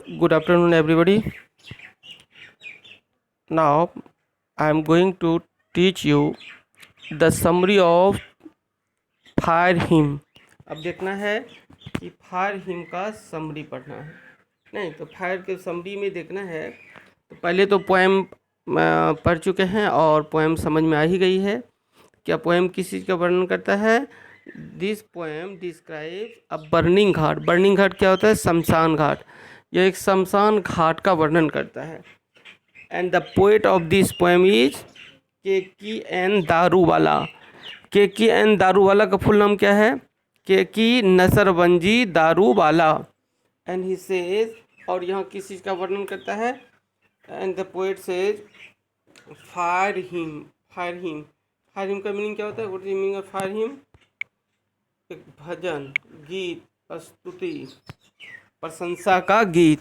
Good afternoon, everybody. Now, I am going to teach you the summary of fire him. अब देखना है कि fire hymn का summary पढ़ना है. नहीं तो फायर के समरी में देखना है. तो पहले तो पोएम पढ़ चुके हैं और पोएम समझ में आ ही गई है. क्या पोएम किस चीज़ का वर्णन करता है? This poem describe a burning ghat. Burning ghat क्या होता है? शमशान घाट. यह एक शमशान घाट का वर्णन करता है. And the poet of this poem is Keki N. Daruwalla. Keki N. Daruwalla का फुल नाम क्या है? Keki. Nusserwanji Daruwalla. And he says, और यहाँ किस चीज़ का वर्णन करता है? And the poet says fire hymn. Fire hymn. Fire hymn का मीनिंग क्या होता है? What is the meaning of fire hymn? एक भजन, गीत, स्तुति, प्रशंसा का गीत.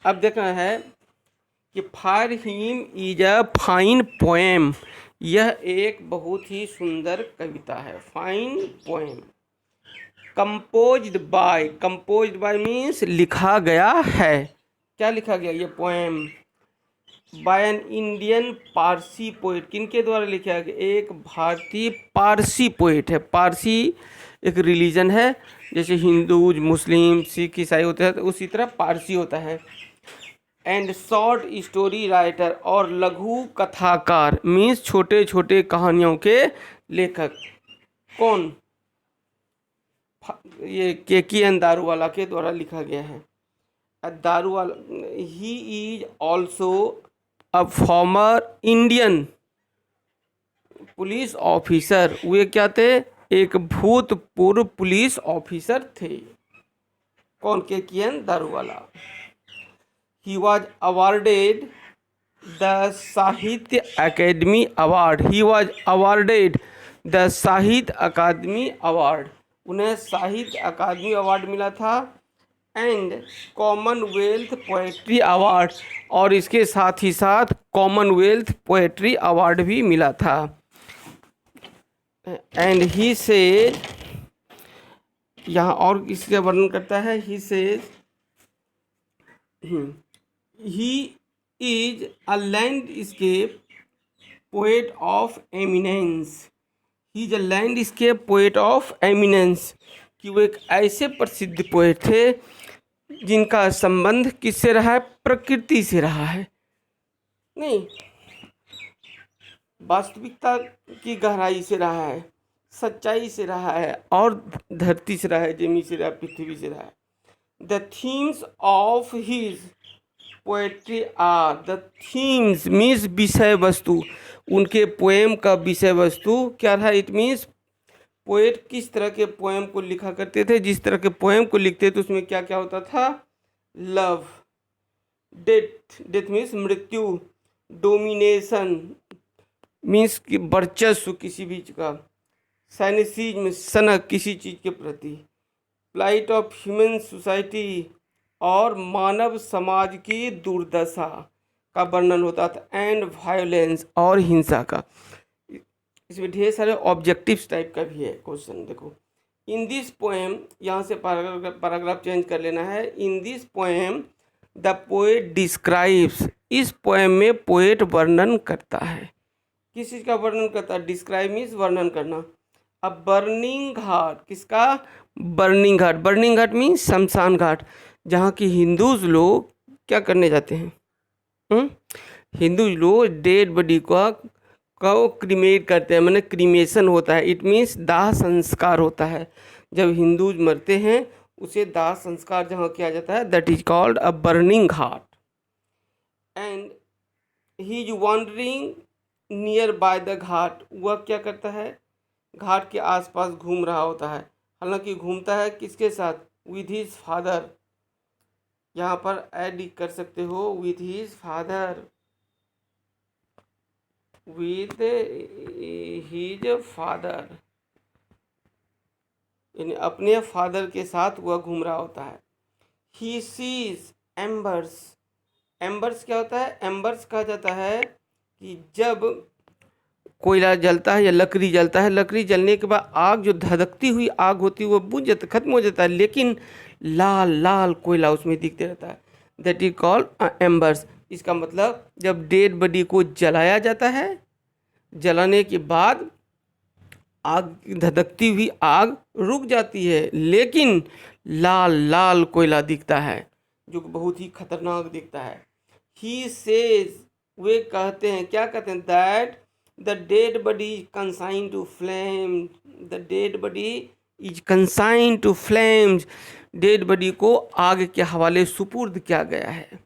अब देखना है कि fire him is a fine poem. यह एक बहुत ही सुंदर कविता है. Fine poem. Composed bye means लिखा गया है. क्या लिखा गया? ये poem by an Indian Parsi poet. किनके द्वारा लिखा गया? एक भारतीय पारसी पोएट है. पारसी एक रिलीजन है, जैसे हिंदू, मुस्लिम, सिख, ईसाई होते हैं, तो उसी तरह पारसी होता है. एंड शॉर्ट स्टोरी राइटर, और लघु कथाकार मीन्स छोटे छोटे कहानियों के लेखक. कौन? ये के.की.एन. दारूवाला के द्वारा लिखा गया है. Daruwalla he is also a former Indian police officer. वे क्या थे? एक भूतपूर्व पुलिस ऑफिसर थे. कौन? के.की.एन. Daruwalla. He was awarded the Sahitya Academy Award. He was awarded the Sahitya Academy Award. उन्हें साहित्य अकादमी अवार्ड मिला था. एंड कॉमनवेल्थ पोएट्री अवार्ड, और इसके साथ ही साथ कॉमनवेल्थ पोएट्री अवार्ड भी मिला था. एंड ही सेज, यहाँ और इसका वर्णन करता है. He says he is a landscape poet of eminence. He is a landscape poet of eminence. कि वो एक ऐसे प्रसिद्ध पोएट थे जिनका संबंध किससे रहा है? प्रकृति से रहा है. नहीं, वास्तविकता की गहराई से रहा है, सच्चाई से रहा है, और धरती से रहा है, जमीन से रहा है, पृथ्वी से रहा है. The themes of his poetry are, the themes means विषय वस्तु. उनके पोएम का विषय वस्तु क्या रहा? इट मीन्स पोएट किस तरह के पोएम को लिखा करते थे. जिस तरह के पोएम को लिखते थे उसमें क्या क्या होता था? लव, डेथ मीन्स मृत्यु, डोमिनेशन मीन्स कि वर्चस्व किसी भी चीज का, साइनिसिज्म सनक किसी चीज़ के प्रति, प्लाइट ऑफ ह्यूमन सोसाइटी, और मानव समाज की दुर्दशा का वर्णन होता था. एंड वायलेंस, और हिंसा का. इसमें ढेर सारे ऑब्जेक्टिव्स टाइप का भी है क्वेश्चन. देखो, इन दिस पोएम, यहाँ से पैराग्राफ चेंज कर लेना है. In this poem the poet describes. इस पोएम में पोएट वर्णन करता है. किस चीज़ का वर्णन करता है? डिस्क्राइब मीन्स वर्णन करना. अब बर्निंग घाट. किसका? बर्निंग घाट. बर्निंग घाट मीन्स शमशान घाट, जहाँ की हिंदूज लोग क्या करने जाते हैं? हिंदू लोग डेड बॉडी को क्रीमेट करते हैं, मैंने क्रीमेशन होता है. इट मीन्स दाह संस्कार होता है. जब हिंदूज मरते हैं उसे दाह संस्कार जहाँ किया जाता है, that is called a burning ghat. And he is wandering near by the ghat. वह क्या करता है? घाट के आसपास घूम रहा होता है. हालांकि घूमता है किसके साथ? With his father. यहाँ पर ऐड कर सकते हो with his father. With his father यानी अपने फादर के साथ वह घूम रहा होता है. He sees एम्बर्स. एम्बर्स क्या होता है? एम्बर्स कहा जाता है कि जब कोयला जलता है या लकड़ी जलता है, लकड़ी जलने के बाद आग, जो धधकती हुई आग होती है वो बुझ जाता, खत्म हो जाता है, लेकिन लाल लाल कोयला उसमें दिखते रहता है. That is called एम्बर्स। इसका मतलब जब डेड बॉडी को जलाया जाता है, जलाने के बाद आग, धधकती हुई आग रुक जाती है, लेकिन लाल लाल कोयला दिखता है जो कि बहुत ही खतरनाक दिखता है। ही सेज, वे कहते हैं, क्या कहते हैं, that the dead body consign to flame, the dead body is consign to flames, dead body को आग के हवाले सुपुर्द किया गया है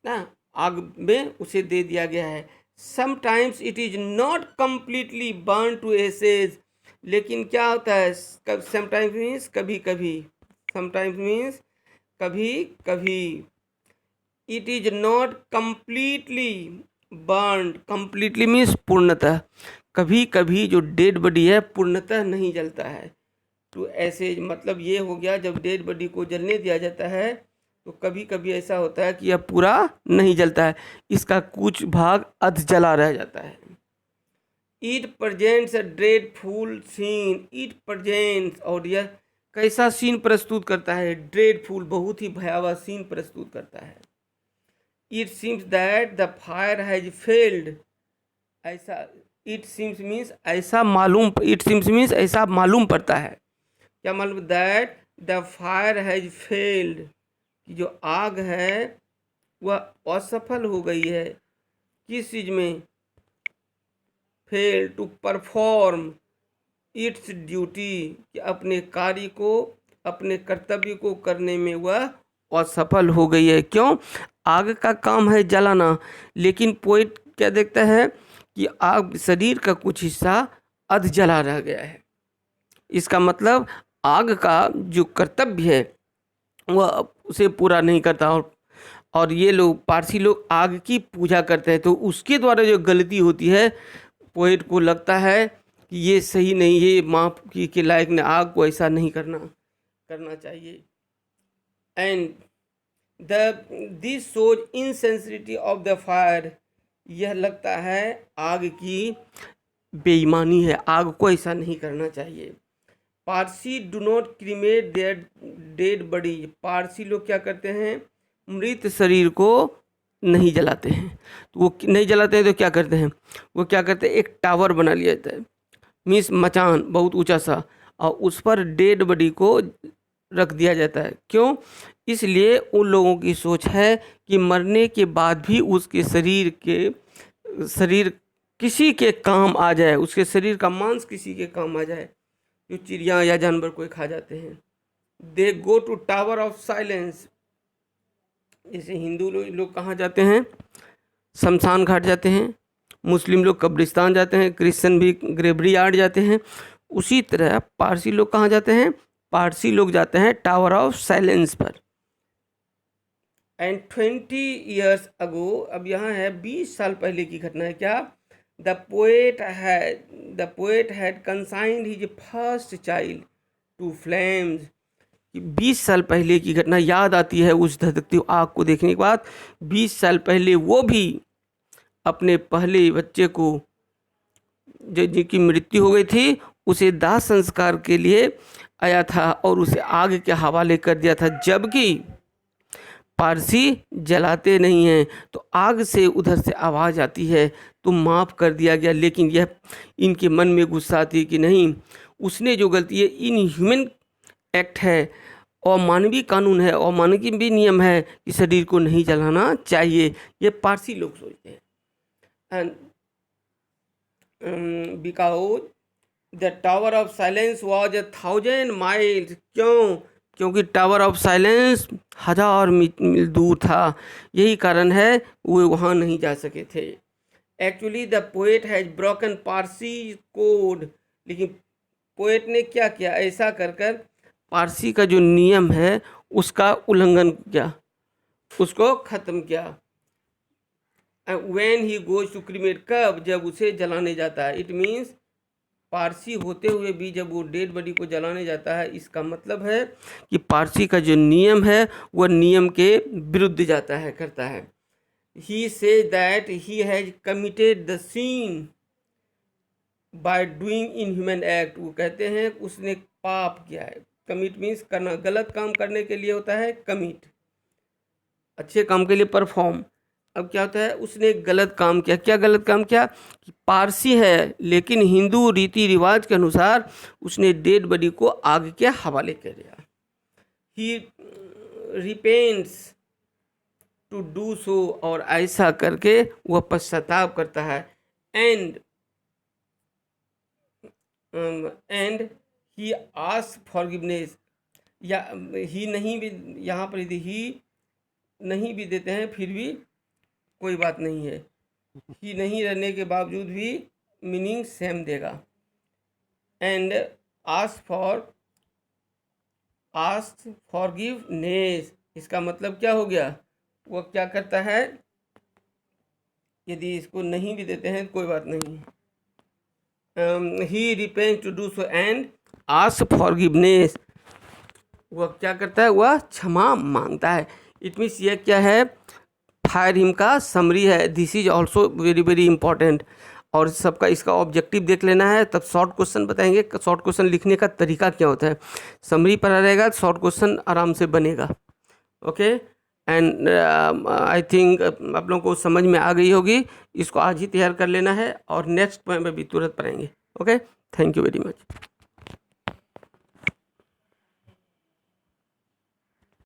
ना, आग में उसे दे दिया गया है। Sometimes it is not completely burn to ashes, लेकिन क्या होता है, समटाइम्स मीन्स कभी कभी, समटाइम्स मीन्स कभी कभी, it is not completely burn, completely means पूर्णतः, कभी कभी जो डेड बॉडी है पूर्णतः नहीं जलता है। तो ऐसे मतलब ये हो गया, जब डेड बॉडी को जलने दिया जाता है तो कभी कभी ऐसा होता है कि यह पूरा नहीं जलता है, इसका कुछ भाग अध जला रह जाता है। It presents a dreadful scene, it presents, और यह कैसा सीन प्रस्तुत करता है, ड्रेडफुल, बहुत ही भयावह सीन प्रस्तुत करता है। It seems that the fire has failed, ऐसा, इट सीम्स मीन्स ऐसा मालूम, इट सीम्स मीन्स ऐसा मालूम पड़ता है, क्या मालूम, that the fire has failed, कि जो आग है वह असफल हो गई है, किस चीज में, fail to perform its duty, कि अपने कार्य को, अपने कर्तव्य को करने में वह असफल हो गई है। क्यों, आग का काम है जलाना, लेकिन पोइट क्या देखता है कि आग, शरीर का कुछ हिस्सा अध जला रह गया है। इसका मतलब आग का जो कर्तव्य है वह उसे पूरा नहीं करता, और ये लोग, पारसी लोग आग की पूजा करते हैं, तो उसके द्वारा जो गलती होती है, पोएट को लगता है कि ये सही नहीं, ये माफ के लायक ने, आग को ऐसा नहीं करना चाहिए। And this shows insensitivity of the fire, यह लगता है आग की बेईमानी है, आग को ऐसा नहीं करना चाहिए। Parsi do not cremate their dead body, Parsi लोग क्या करते हैं, मृत शरीर को नहीं जलाते हैं। तो वो नहीं जलाते हैं तो क्या करते हैं, वो क्या करते हैं, एक टावर बना लिया जाता है, मीन्स मचान बहुत ऊंचा सा, और उस पर डेड बॉडी को रख दिया जाता है। क्यों, इसलिए उन लोगों की सोच है कि मरने के बाद भी उसके शरीर किसी के काम आ जाए, उसके शरीर का मांस किसी के काम आ जाए, जो चिड़िया या जानवर कोई खा जाते हैं। They go to tower of silence, जैसे हिंदू लोग कहाँ जाते हैं, शमशान घाट जाते हैं, मुस्लिम लोग कब्रिस्तान जाते हैं, क्रिश्चियन भी ग्रेवरी यार्ड जाते हैं, उसी तरह पारसी लोग कहाँ जाते हैं, पारसी लोग जाते हैं टावर ऑफ साइलेंस पर। एंड 20 ईयर्स अगो, अब यहाँ है 20 साल पहले की घटना है, क्या, the poet had consigned his first child to flames, 20 साल पहले की घटना याद आती है उस धधकती आग को देखने के बाद। 20 साल पहले वो भी अपने पहले बच्चे को, जिनकी मृत्यु हो गई थी, उसे दाह संस्कार के लिए आया था और उसे आग के हवाले कर दिया था। जबकि पारसी जलाते नहीं हैं, तो आग से उधर से आवाज़ आती है तो माफ़ कर दिया गया, लेकिन यह इनके मन में गुस्सा आती है कि नहीं, उसने जो गलती है, इनह्यूमन एक्ट है, और मानवीय कानून है, और मानवीय भी नियम है कि शरीर को नहीं जलाना चाहिए, ये पारसी लोग सोचते हैं। And because the tower of silence was 1000 miles, क्यों, क्योंकि टावर ऑफ साइलेंस 1000 मील दूर था, यही कारण है वो वहाँ नहीं जा सके थे। Actually the poet has broken Parsi code, लेकिन पोएट ने क्या किया, ऐसा कर कर पारसी का जो नियम है उसका उल्लंघन किया, उसको ख़त्म किया। When he goes to cremate, कब, जब उसे जलाने जाता है, इट मीन्स पारसी होते हुए भी जब वो डेड बॉडी को जलाने जाता है, इसका मतलब है कि पारसी का जो नियम है वह नियम के विरुद्ध जाता है, करता है। He says that he has committed the scene by doing inhuman act, वो कहते हैं उसने पाप किया है। कमिट मीन्स करना, गलत काम करने के लिए होता है कमिट, अच्छे काम के लिए परफॉर्म। अब क्या होता है, उसने एक गलत काम किया। क्या गलत काम किया कि पारसी है लेकिन हिंदू रीति रिवाज के अनुसार उसने डेड बॉडी को आग के हवाले कर दिया। ही रिपेंट्स टू डू सो, और ऐसा करके वह पश्चाताप करता है। And and he ask forgiveness, या ही नहीं भी, यहाँ पर यदि ही नहीं भी देते हैं फिर भी कोई बात नहीं है, ही नहीं रहने के बावजूद भी मीनिंग सेम देगा। एंड आस्क फॉरगिवनेस, इसका मतलब क्या हो गया, वो क्या करता है, यदि इसको नहीं भी देते हैं तो कोई बात नहीं। He repent to do so and ask forgiveness, वह क्या करता है, वह क्षमा मांगता है। इट मीन्स ये क्या है, फायर हिम का समरी है। This is also very very important. और सबका इसका ऑब्जेक्टिव देख लेना है, तब शॉर्ट क्वेश्चन बताएंगे। शॉर्ट क्वेश्चन लिखने का तरीका क्या होता है, समरी पढ़ा रहेगा शॉर्ट क्वेश्चन आराम से बनेगा। ओके, एंड आई थिंक आप लोगों को समझ में आ गई होगी। इसको आज ही तैयार कर लेना है और नेक्स्ट पॉइंट में भी तुरंत पढ़ेंगे। Okay, thank you very much.